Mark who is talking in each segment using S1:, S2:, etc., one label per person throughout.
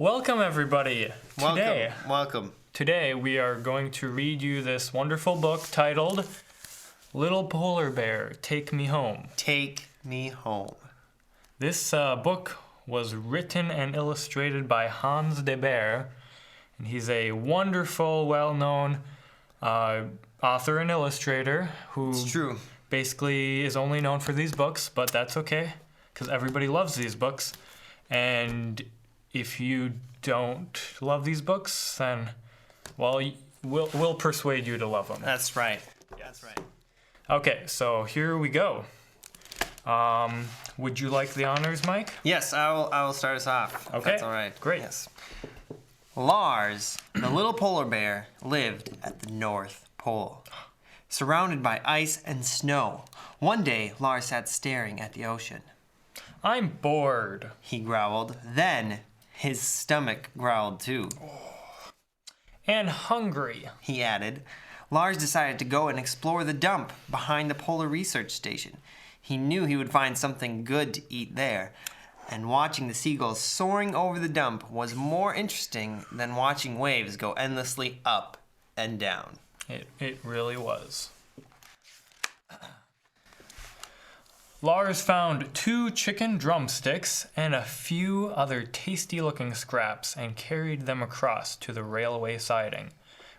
S1: Welcome, everybody.
S2: Welcome.
S1: Today we are going to read you this wonderful book titled Little Polar Bear, Take Me Home.
S2: Take me home.
S1: This book was written and illustrated by Hans de Beer, and he's a wonderful, well-known author and illustrator who
S2: It's true.
S1: basically is only known for these books, but that's okay, because everybody loves these books. And if you don't love these books, then, well, we'll persuade you to love them.
S2: That's right. That's right.
S1: Okay, so here we go. Would you like the honors, Mike?
S2: Yes, I will start us off. if
S1: Okay.
S2: That's all right.
S1: Great.
S2: Yes. Lars, the little polar bear, lived at the North Pole, surrounded by ice and snow. One day, Lars sat staring at the ocean.
S1: I'm bored.
S2: He growled. Then his stomach growled too.
S1: And hungry.
S2: He added. Lars decided to go and explore the dump behind the Polar Research Station. He knew he would find something good to eat there, and watching the seagulls soaring over the dump was more interesting than watching waves go endlessly up and down.
S1: It really was. Lars found 2 chicken drumsticks and a few other tasty-looking scraps and carried them across to the railway siding,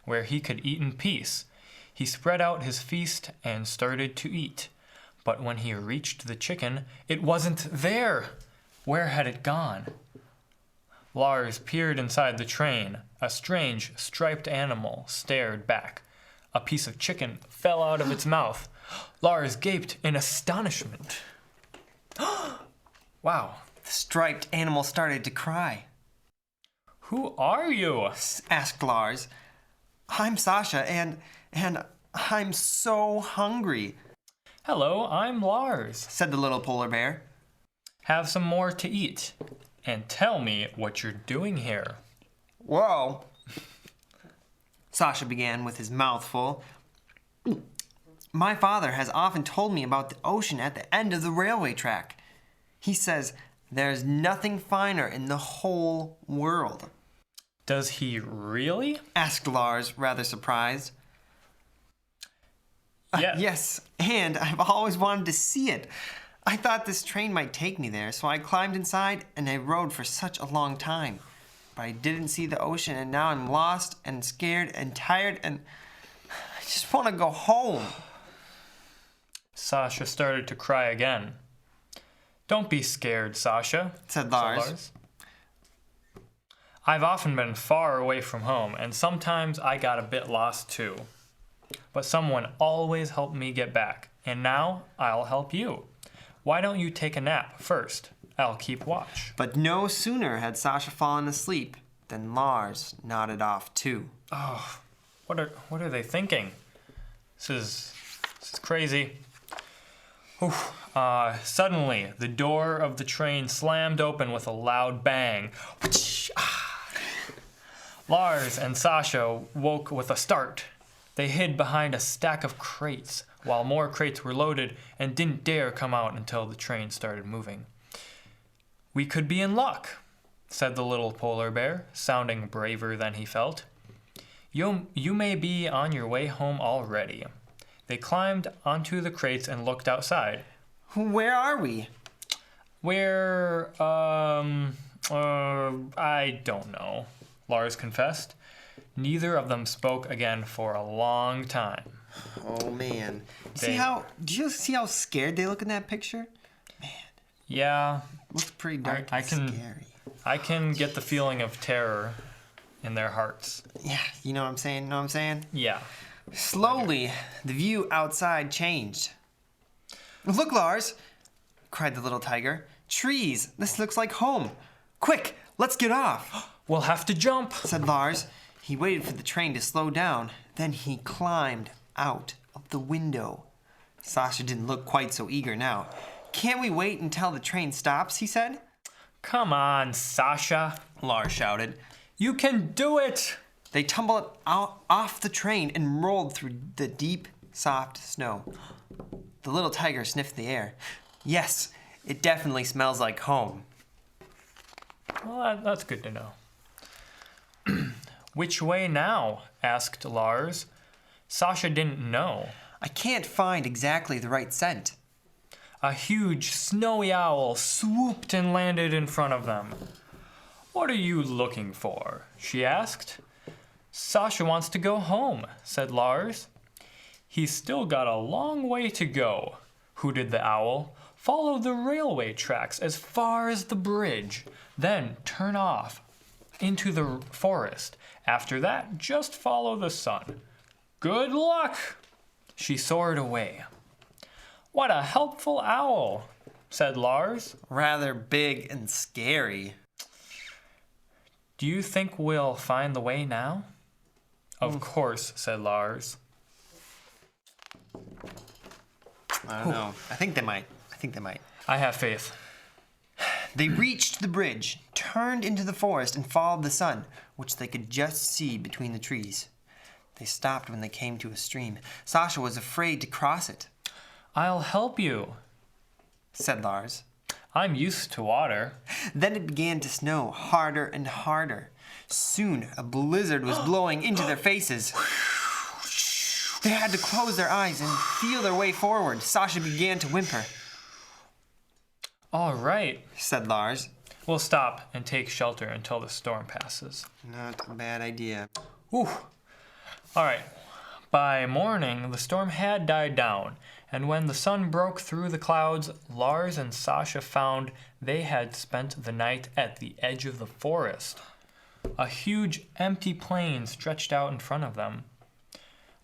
S1: where he could eat in peace. He spread out his feast and started to eat. But when he reached the chicken, it wasn't there. Where had it gone? Lars peered inside the train. A strange, striped animal stared back. A piece of chicken fell out of its mouth. Lars gaped in astonishment. Wow.
S2: The striped animal started to cry.
S1: Who are you?
S2: Asked Lars. I'm Sasha, and I'm so hungry,
S1: Hello, I'm Lars.
S2: said the little polar bear.
S1: Have some more to eat. And tell me what you're doing here.
S2: Whoa. Sasha began with his mouth full. My father has often told me about the ocean at the end of the railway track. He says there's nothing finer in the whole world.
S1: Does he really?
S2: Asked Lars, rather surprised.
S1: Yeah.
S2: Yes, and I've always wanted to see it. I thought this train might take me there, so I climbed inside and I rode for such a long time. But I didn't see the ocean, and now I'm lost and scared and tired, and I just want to go home.
S1: Sasha started to cry again. Don't be scared, Sasha,
S2: Said Lars.
S1: I've often been far away from home, and sometimes I got a bit lost too. But someone always helped me get back, and now I'll help you. Why don't you take a nap first? I'll keep watch.
S2: But no sooner had Sasha fallen asleep than Lars nodded off too.
S1: What are they thinking? This is crazy. Suddenly, the door of the train slammed open with a loud bang. Lars and Sasha woke with a start. They hid behind a stack of crates, while more crates were loaded and didn't dare come out until the train started moving. We could be in luck, said the little polar bear, sounding braver than he felt. You may be on your way home already. They climbed onto the crates and looked outside.
S2: Where are we?
S1: I don't know, Lars confessed. Neither of them spoke again for a long time.
S2: Oh man.
S1: They-
S2: Do you see how scared they look in that picture?
S1: Yeah,
S2: Looks pretty dark
S1: I
S2: and
S1: can-
S2: scary.
S1: I can get the feeling of terror in their hearts.
S2: Yeah, you know what I'm saying? Know what I'm saying?
S1: Yeah.
S2: Slowly, the view outside changed. Look, Lars, cried the little tiger. Trees, this looks like home. Quick, let's get off,
S1: We'll have to jump.
S2: said Lars. He waited for the train to slow down. Then he climbed out of the window. Sasha didn't look quite so eager now. Can't we wait until the train stops, he said.
S1: Come on, Sasha.
S2: Lars shouted.
S1: You can do it.
S2: They tumbled out off the train and rolled through the deep, soft snow. The little tiger sniffed the air. Yes, it definitely smells like home.
S1: Well, that's good to know. Which way now? Asked Lars. Sasha didn't know.
S2: I can't find exactly the right scent.
S1: A huge snowy owl swooped and landed in front of them. What are you looking for? She asked. Sasha wants to go home, said Lars. He's still got a long way to go, hooted the owl. Follow the railway tracks as far as the bridge, then turn off into the forest. After that, just follow the sun. Good luck! She soared away. What a helpful owl, said Lars.
S2: Rather big and scary.
S1: Do you think we'll find the way now? Of course, said Lars.
S2: I don't know. I think they might.
S1: I have faith.
S2: They reached the bridge, turned into the forest, and followed the sun, which they could just see between the trees. They stopped when they came to a stream. Sasha was afraid to cross it.
S1: I'll help you,
S2: said Lars.
S1: I'm used to water.
S2: Then it began to snow harder and harder. Soon a blizzard was blowing into their faces. They had to close their eyes and feel their way forward. Sasha began to whimper.
S1: All right,
S2: said Lars.
S1: We'll stop and take shelter until the storm passes.
S2: Not a bad idea.
S1: Whew. All right. By morning, the storm had died down, and when the sun broke through the clouds, Lars and Sasha found they had spent the night at the edge of the forest. A huge empty plain stretched out in front of them.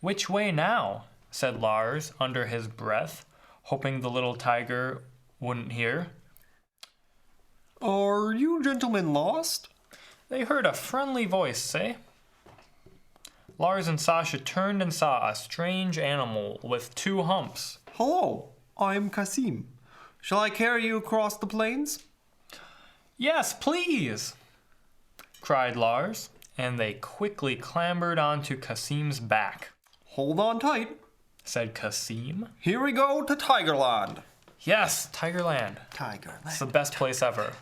S1: Which way now? Said Lars under his breath, hoping the little tiger wouldn't hear.
S2: Are you gentlemen lost?
S1: They heard a friendly voice say. Lars and Sasha turned and saw a strange animal with 2 humps.
S2: Hello, I'm Kasim. Shall I carry you across the plains?
S1: Yes, please, cried Lars, and they quickly clambered onto Kasim's back.
S2: Hold on tight,
S1: said Kasim.
S2: Here we go to Tigerland.
S1: Yes, Tigerland. It's the best place ever.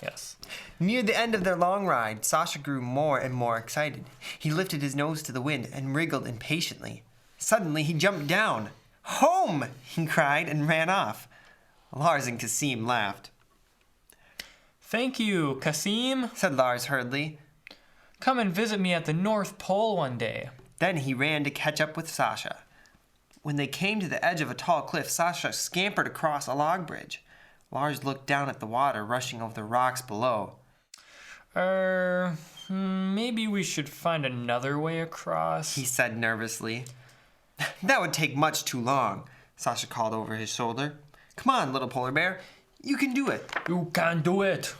S1: Yes.
S2: Near the end of their long ride, Sasha grew more and more excited. He lifted his nose to the wind and wriggled impatiently. Suddenly, he jumped down. Home! He cried and ran off. Lars and Kasim laughed.
S1: Thank you, Kasim,
S2: said Lars hurriedly.
S1: Come and visit me at the North Pole one day.
S2: Then he ran to catch up with Sasha. When they came to the edge of a tall cliff, Sasha scampered across a log bridge. Lars looked down at the water rushing over the rocks below.
S1: Maybe we should find another way across,
S2: he said nervously. That would take much too long, Sasha called over his shoulder. Come on, little polar bear. You can do it.
S1: You can do it.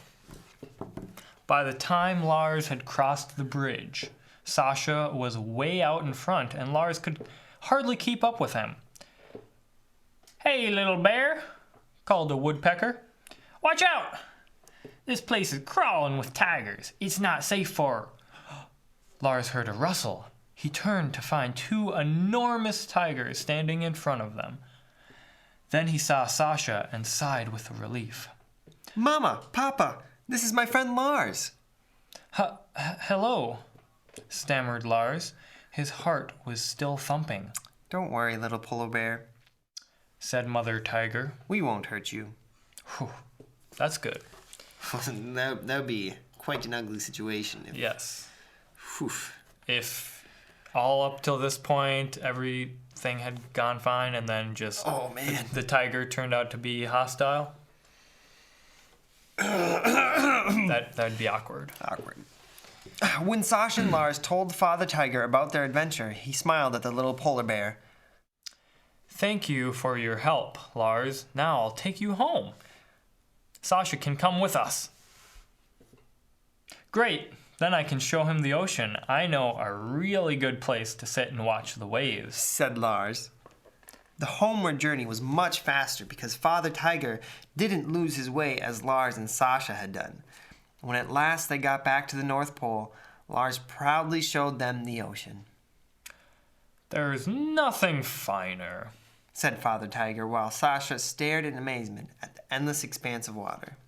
S1: By the time Lars had crossed the bridge, Sasha was way out in front and Lars could hardly keep up with him. Hey, little bear, called a woodpecker. Watch out! This place is crawling with tigers. It's not safe for... Lars heard a rustle. He turned to find 2 enormous tigers standing in front of them. Then he saw Sasha and sighed with relief.
S2: Mama, Papa, this is my friend Lars.
S1: Hello, stammered Lars. His heart was still thumping.
S2: Don't worry, little polar bear,
S1: said Mother Tiger.
S2: We won't hurt you.
S1: Whew, that's good.
S2: that would be quite an ugly situation.
S1: Yes.
S2: Whew.
S1: If all up till this point everything had gone fine and then just the tiger turned out to be hostile, that'd be awkward.
S2: When Sasha and Lars told Father Tiger about their adventure, he smiled at the little polar bear.
S1: Thank you for your help, Lars. Now I'll take you home. Sasha can come with us. Great. Then I can show him the ocean. I know a really good place to sit and watch the waves,
S2: said Lars. The homeward journey was much faster because Father Tiger didn't lose his way as Lars and Sasha had done. When at last they got back to the North Pole, Lars proudly showed them the ocean.
S1: There's nothing finer,
S2: said Father Tiger while Sasha stared in amazement at the endless expanse of water.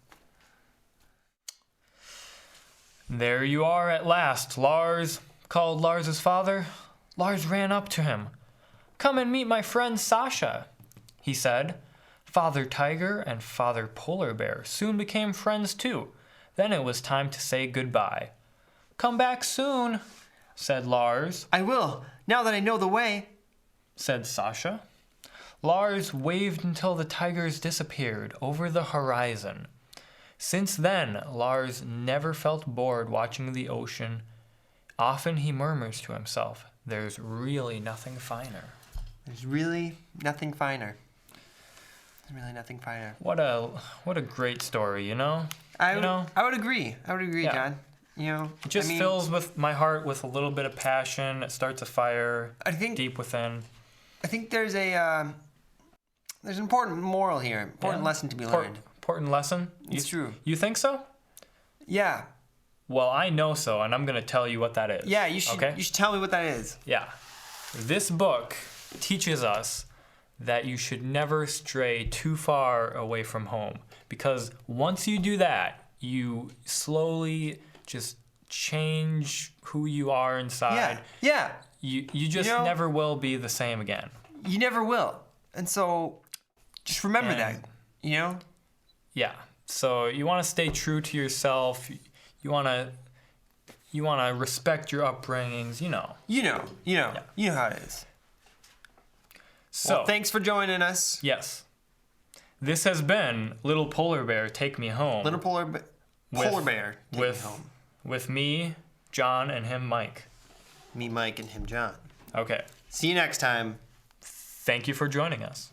S1: "There you are at last, Lars," called Lars's father. Lars ran up to him. "Come and meet my friend Sasha," he said. Father Tiger and Father Polar Bear soon became friends too. Then it was time to say goodbye. "Come back soon," said Lars.
S2: "I will, now that I know the way,"
S1: said Sasha. Lars waved until the tigers disappeared over the horizon. Since then, Lars never felt bored watching the ocean. Often he murmurs to himself, "There's really nothing finer."
S2: There's really nothing finer. There's really nothing finer.
S1: What a great story, you know?
S2: I would agree.
S1: Yeah.
S2: John. You know,
S1: It just fills with my heart with a little bit of passion. It starts a fire deep within.
S2: I think there's an important moral here, important lesson to be learned.
S1: Important lesson?
S2: It's true.
S1: You think so?
S2: Yeah.
S1: Well, I know so, and I'm going to tell you what that is.
S2: Yeah, you should.
S1: Okay?
S2: You should tell me what that is.
S1: Yeah. This book teaches us that you should never stray too far away from home, because once you do that, you slowly just change who you are inside.
S2: Yeah.
S1: You just never will be the same again.
S2: You never will. And so just remember that, you know?
S1: Yeah. So you want to stay true to yourself. You want to respect your upbringings, you know.
S2: You know how it is.
S1: So,
S2: well, thanks for joining us.
S1: Yes. This has been Little Polar Bear Take Me Home.
S2: Little Polar Bear Take Me Home.
S1: With me, John, and him, Mike.
S2: Me, Mike, and him, John.
S1: Okay.
S2: See you next time.
S1: Thank you for joining us.